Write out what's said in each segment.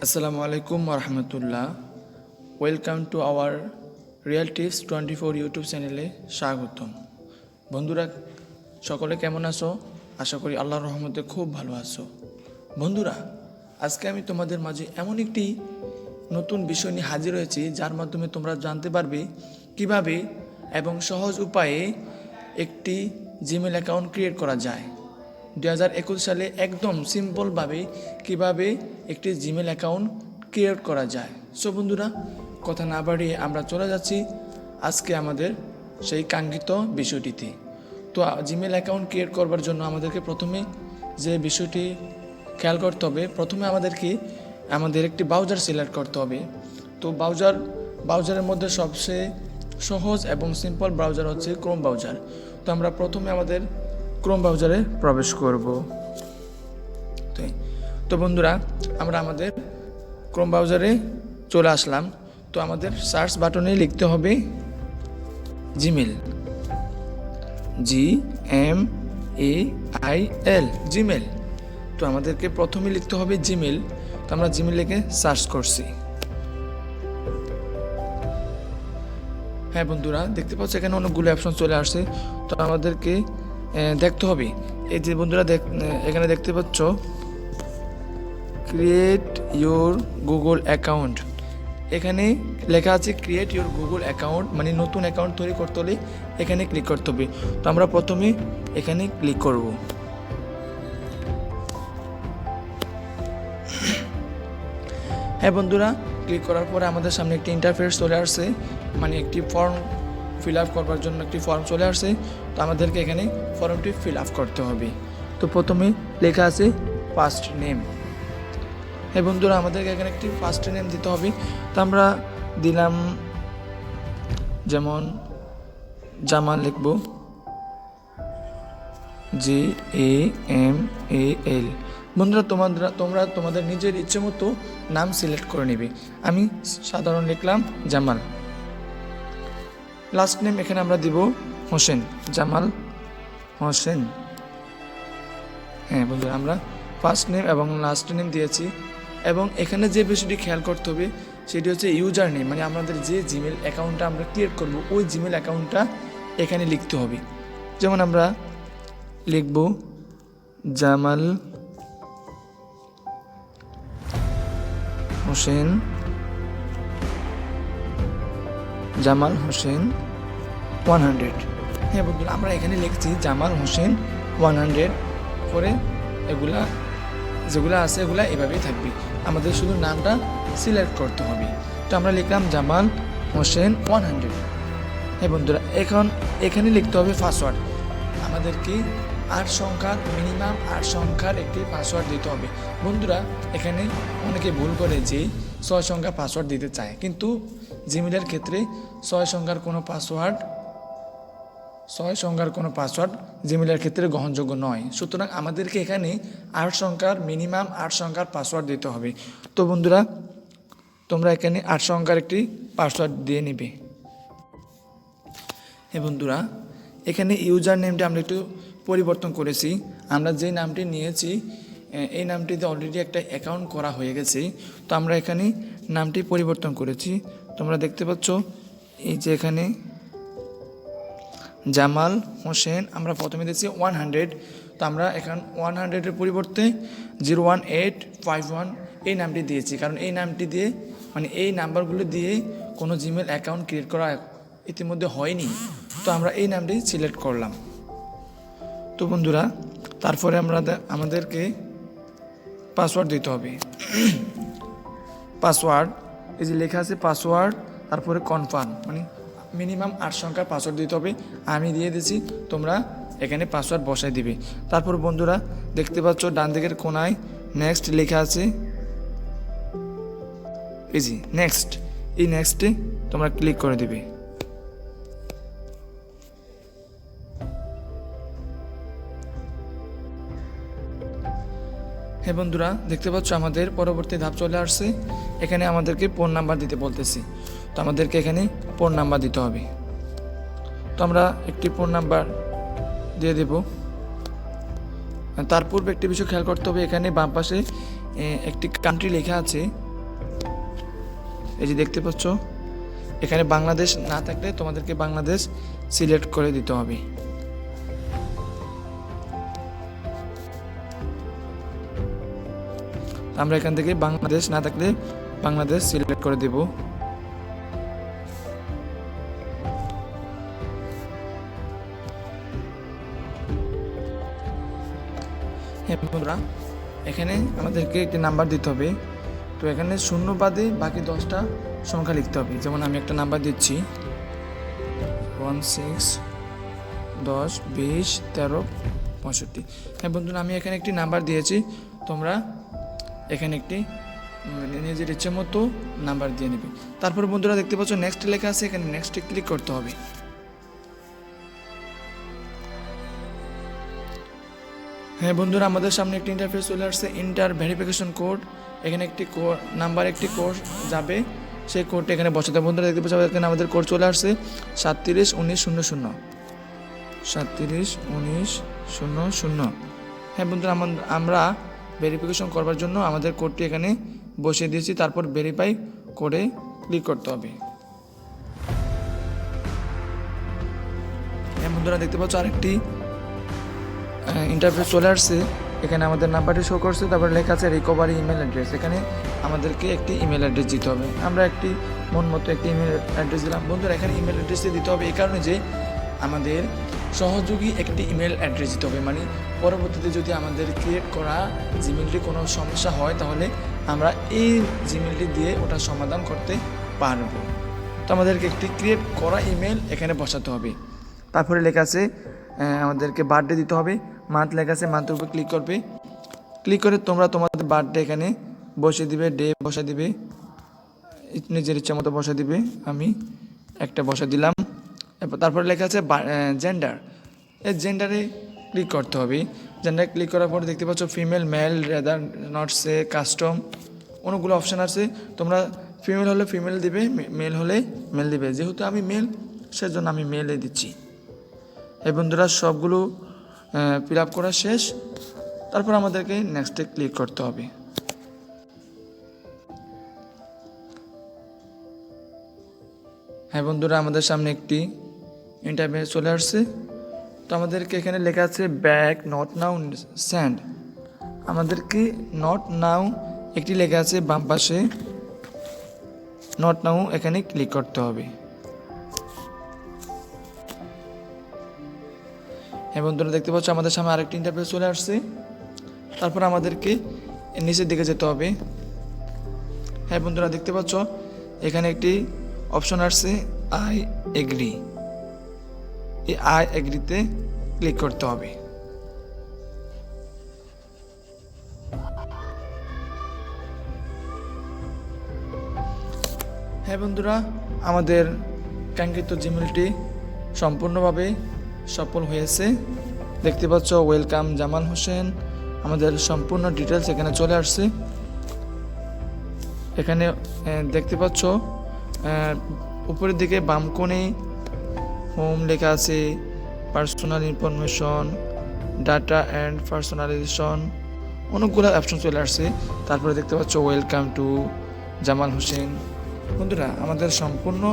আসসালামু আলাইকুম ওরহামতুল্লাহ। Welcome to our real tips 24 YouTube চ্যানেলে স্বাগতম। বন্ধুরা, সকলে কেমন আছো? আশা করি আল্লাহর রহমতে খুব ভালো আছো। বন্ধুরা, আজকে আমি তোমাদের মাঝে এমন একটি নতুন বিষয় নিয়ে হাজির হয়েছি, যার মাধ্যমে তোমরা জানতে পারবে কিভাবে এবং সহজ উপায়ে একটি জিমেল অ্যাকাউন্ট ক্রিয়েট করা যায়। 2021 সালে একদম সিম্পলভাবে কিভাবে একটি জিমেল অ্যাকাউন্ট ক্রিয়েট করা যায়। সো বন্ধুরা, কথা না বাড়িয়ে আমরা চলে যাচ্ছি আজকে আমাদের সেই কাঙ্ক্ষিত বিষয়টিতে। তো জিমেল অ্যাকাউন্ট ক্রিয়েট করবার জন্য আমাদেরকে প্রথমে যে বিষয়টি খেয়াল করতে হবে, প্রথমে আমাদের একটি ব্রাউজার সিলেক্ট করতে হবে। তো ব্রাউজারের মধ্যে সবচেয়ে সহজ এবং সিম্পল ব্রাউজার হচ্ছে ক্রোম ব্রাউজার। তো আমরা প্রথমে আমাদের ক্রোম ব্রাউজারে প্রবেশ করব। তো বন্ধুরা, আমরা আমাদের ক্রোম ব্রাউজারে চলে আসলাম। তো আমাদের সার্চ বাটনে লিখতে হবে জিমেল, GMAIL, জিমেল। তো আমাদেরকে প্রথমে লিখতে হবে জিমেল। তো আমরা জিমেল লিখে সার্চ করছি। হ্যাঁ বন্ধুরা, দেখতে পাচ্ছ এখানে অনেকগুলো অপশন চলে আসছে। তো আমাদেরকে দেখতে হবে, এই যে বন্ধুরা এখানে দেখতে পাচ্ছ ক্রিয়েট ইউর গুগল অ্যাকাউন্ট। এখানে লেখা আছে ক্রিয়েট ইউর গুগল অ্যাকাউন্ট, মানে নতুন অ্যাকাউন্ট তৈরি করতে হলে এখানে ক্লিক করতে হবে। তো আমরা প্রথমে এখানে ক্লিক করব। হ্যাঁ বন্ধুরা, ক্লিক করার পরে আমাদের সামনে একটি ইন্টারফেস চলে আসছে, মানে একটি ফর্ম ফিল আপ করবার জন্য একটি ফর্ম চলে আসছে। তো আমাদেরকে এখানে ফর্মটি ফিল আপ করতে হবে। তো প্রথমে লেখা আছে ফার্স্ট নেম। হ্যাঁ বন্ধুরা, আমাদেরকে এখানে একটি ফার্স্ট নেম দিতে হবে। তো আমরা দিলাম যেমন জামাল, লিখব GAMAL। বন্ধুরা, তোমরা তোমাদের নিজের ইচ্ছে মতো নাম সিলেক্ট করে নেবে। আমি সাধারণ লিখলাম জামাল। লাস্ট নেম এখানে আমরা দিব হোসেন, জামাল হোসেন। হ্যাঁ বন্ধুরা, আমরা ফার্স্ট নেম এবং লাস্ট নেম দিয়েছি। এবং এখানে যে বিষয়টি খেয়াল করতে হবে সেটি হচ্ছে ইউজার নেম, মানে আমাদের যে জিমেল অ্যাকাউন্টটা আমরা ক্রিয়েট করব ওই জিমেল অ্যাকাউন্টটা এখানে লিখতে হবে। যেমন আমরা লিখব জামাল হোসেন 100। হ্যাঁ বন্ধুরা, আমরা এখানে লিখছি জামাল হোসেন 100 করে। যেগুলো আছে এগুলা এভাবেই থাকবে, আমাদের শুধু নামটা সিলেক্ট করতে হবে। তো আমরা লিখলাম জামাল হোসেন 100। হ্যাঁ বন্ধুরা, এখানে লিখতে হবে পাসওয়ার্ড। আমাদেরকে মিনিমাম 8 সংখ্যার একটি পাসওয়ার্ড দিতে হবে। বন্ধুরা, এখানে অনেকে ভুল করে যে 6 সংখ্যা পাসওয়ার্ড দিতে চায়, কিন্তু জিমেলের ক্ষেত্রে 6 সংখ্যার কোনো পাসওয়ার্ড জিমেলের ক্ষেত্রে গ্রহণযোগ্য নয়। সুতরাং আমাদেরকে এখানে মিনিমাম 8 সংখ্যার পাসওয়ার্ড দিতে হবে। তো বন্ধুরা, তোমরা এখানে 8 সংখ্যার একটি পাসওয়ার্ড দিয়ে নিবে। হ্যাঁ বন্ধুরা, এখানে ইউজার নেমটা আমরা একটু পরিবর্তন করেছি। আমরা যে নামটি নিয়েছি এই নামটিতে অলরেডি একটা অ্যাকাউন্ট করা হয়ে গেছে। তো আমরা এখানে নামটি পরিবর্তন করেছি। তোমরা দেখতে পাচ্ছ এই যে এখানে জামাল হোসেন আমরা প্রথমে দিয়েছি 100। তো আমরা এখানে 100-এর পরিবর্তে 01851 এই নামটি দিয়েছি, কারণ এই নামটি দিয়ে, মানে এই নাম্বারগুলো দিয়ে কোনো জিমেল অ্যাকাউন্ট ক্রিয়েট করা ইতিমধ্যে হয়নি। তো আমরা এই নামটি সিলেক্ট করলাম। তো বন্ধুরা, তারপরে আমাদেরকে পাসওয়ার্ড দিতে হবে। পাসওয়ার্ড, এই যে লেখা আছে পাসওয়ার্ড, তারপরে কনফার্ম, মানে মিনিমাম 8 সংখ্যার পাসওয়ার্ড দিতে হবে। আমি দিয়ে দিয়েছি, তোমরা এখানে পাসওয়ার্ড বসাই দিবে। তারপর বন্ধুরা, দেখতে পাচ্ছ ডান দিকের কোনায় নেক্সট লেখা আছে, এই যে নেক্সট, এই নেক্সটে তোমরা ক্লিক করে দিবে। হ্যাঁ বন্ধুরা, দেখতে পাচ্ছ আমাদের পরবর্তী ধাপ চলে আসছে। এখানে আমাদেরকে ফোন নাম্বার দিতে বলতেছি। তো আমাদেরকে এখানে ফোন নাম্বার দিতে হবে। তো আমরা একটি ফোন নাম্বার দিয়ে দেব। তার পূর্বে একটি বিষয় খেয়াল করতে হবে, এখানে বাম পাশে একটি কান্ট্রি লেখা আছে। এই যে দেখতে পাচ্ছ, এখানে বাংলাদেশ না থাকলে তোমাদেরকে বাংলাদেশ সিলেক্ট করে দিতে হবে। আমরা এখান থেকে বাংলাদেশ না থাকলে বাংলাদেশ সিলেক্ট করে দেব। হ্যাঁ বন্ধুরা, এখানে আমাদেরকে একটি নাম্বার দিতে হবে। তো এখানে শূন্য বাদে বাকি 10টা সংখ্যা লিখতে হবে। যেমন আমি একটা নাম্বার দিচ্ছি 16 10 20 13 65। হ্যাঁ বন্ধুরা, আমি এখানে একটি নাম্বার দিয়েছি, তোমরা এখানে একটি নিজের ইচ্ছে মতো নাম্বার দিয়ে নেবে। তারপর বন্ধুরা দেখতে পাচ্ছ নেক্সট লেখা আছে, এখানে নেক্সটে ক্লিক করতে হবে। হ্যাঁ বন্ধুরা, আমাদের সামনে একটি ইন্টারফেস চলে আসছে, ইন্টার ভেরিফিকেশন কোড। এখানে একটি নাম্বার একটি কোড যাবে, সেই কোডটা এখানে বসাতে। বন্ধুরা দেখতে পাচ্ছ এখানে আমাদের কোড চলে আসছে 37 19 00 37 19 00। হ্যাঁ বন্ধুরা, আমরা ভেরিফিকেশন করবার জন্য আমাদের কোডটি এখানে বসিয়ে দিয়েছি। তারপর ভেরিফাই কোডে ক্লিক করতে হবে। হ্যাঁ বন্ধুরা দেখতে পাচ্ছ আরেকটি ইন্টারফেস চলে আসছে, এখানে আমাদের নাম্বারটি শো করছে, তারপর লেখা আছে রিকভারি ইমেল অ্যাড্রেস। এখানে আমাদেরকে একটি ইমেল অ্যাড্রেস দিতে হবে। আমরা একটি মন মতো একটি ইমেল অ্যাড্রেস দিলাম। বন্ধুরা এখানে ইমেল অ্যাড্রেসটি দিতে হবে এই কারণে যে আমাদের সহযোগী একটি ইমেল অ্যাড্রেস দিতে হবে, মানে পরবর্তীতে যদি আমাদের ক্রিয়েট করা জিমেলটি কোনো সমস্যা হয় তাহলে আমরা এই জিমেলটি দিয়ে ওটা সমাধান করতে পারব। তো আমাদেরকে একটি ক্রিয়েট করা ইমেল এখানে বসাতে হবে। তারপরে লেখা আছে আমাদেরকে বার্থডে দিতে হবে, মান্থ লেখা আছে, মান্থের উপর ক্লিক করবে। ক্লিক করে তোমরা তোমাদের বার্থডে এখানে বসে দিবে, ডে বসা দিবে, নিজের ইচ্ছা মতো বসা দিবে। আমি একটা বসা দিলাম। তারপরে লেখা আছে জেন্ডার, এই জেন্ডারে ক্লিক করতে হবে। জেন্ডারে ক্লিক করার পর দেখতে পাচ্ছ female, male, rather, not say, custom, অনেকগুলো অপশান আছে। তোমরা ফিমেল হলে ফিমেল দিবে, মেল হলে মেল দিবে। যেহেতু আমি মেল, সেজন্য আমি মেলে দিচ্ছি। এই বন্ধুরা সবগুলো ফিল আপ করা শেষ। তারপর আমাদেরকে নেক্সটে ক্লিক করতে হবে। হ্যাঁ বন্ধুরা, আমাদের সামনে একটি ইন্টারভিউ চলে আসছে। তো আমাদেরকে এখানে লেখা আছে ব্যাক, নট নাও, সেন্ড। আমাদেরকে নট নাও একটি লেখা আছে বাম পাশে, নট নাও এখানে ক্লিক করতে হবে। হ্যাঁ বন্ধুরা দেখতে পাচ্ছ আমাদের সামনে আরেকটি ইন্টারফেস চলে আসছে। তারপর আমাদেরকে নিচের দিকে যেতে হবে। হ্যাঁ বন্ধুরা দেখতে পাচ্ছ এখানে একটি অপশন আসছে আই এগ্রি। এই আই এগ্রিতে ক্লিক করতে হবে। হ্যাঁ বন্ধুরা, আমাদের কাঙ্ক্ষিত জিমেলটি সম্পূর্ণভাবে সফল হয়েছে। দেখতে পাচ্ছ ওয়েলকাম জামাল হোসেন, আমাদের সম্পূর্ণ ডিটেলস এখানে চলে আসছে। এখানে দেখতে পাচ্ছ উপরের দিকে বাম কোণে হোম লেখা আছে, personal information, data and personalisation, অনেকগুলো অপশন চলে আসছে। তারপরে দেখতে পাচ্ছ ওয়েলকাম টু জামাল হোসেন। বন্ধুরা আমাদের সম্পূর্ণ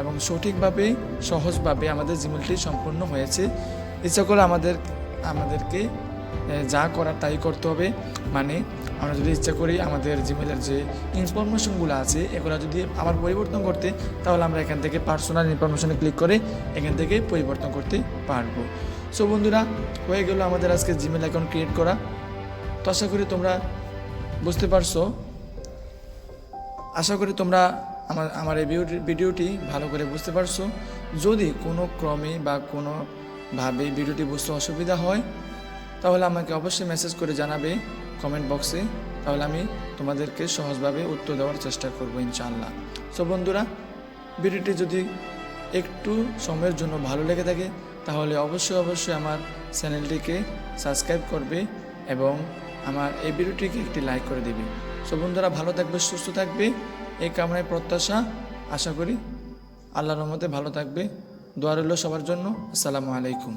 এবং সঠিকভাবে সহজভাবে আমাদের জিমেলটি সম্পূর্ণ হয়েছে। ইচ্ছা করে আমাদেরকে যা করার তাই করতে হবে। মানে আমরা যদি ইচ্ছা করি আমাদের জিমেলের যে ইনফরমেশনগুলো আছে এগুলো যদি আবার পরিবর্তন করতে, তাহলে আমরা এখান থেকে পার্সোনাল ইনফরমেশনে ক্লিক করে এখান থেকে পরিবর্তন করতে পারবো। সো বন্ধুরা, হয়ে গেল আমাদের আজকে জিমেল অ্যাকাউন্ট ক্রিয়েট করা। তো আশা করি তোমরা বুঝতে পারছো। আশা করি তোমরা আমার এই ভিডিওটি ভালো করে বুঝতে পারছো। যদি কোনো ক্রমে বা কোনোভাবে ভিডিওটি বুঝতে অসুবিধা হয় তাহলে আমাকে অবশ্যই মেসেজ করে জানাবে কমেন্ট বক্সে, তাহলে আমি তোমাদেরকে সহজভাবে উত্তর দেওয়ার চেষ্টা করব ইনশাআল্লাহ। সো বন্ধুরা, ভিডিওটি যদি একটু সময়ের জন্য ভালো লেগে থাকে তাহলে অবশ্যই আমার চ্যানেলটিকে সাবস্ক্রাইব করবে এবং আমার এই ভিডিওটিকে একটি লাইক করে দেবে। সো বন্ধুরা, ভালো থাকবে, সুস্থ থাকবে, এই কামনায় প্রত্যাশা। আশা করি আল্লাহর রহমতে ভালো থাকবে। দোয়া রইল সবার জন্য। আসসালামু আলাইকুম।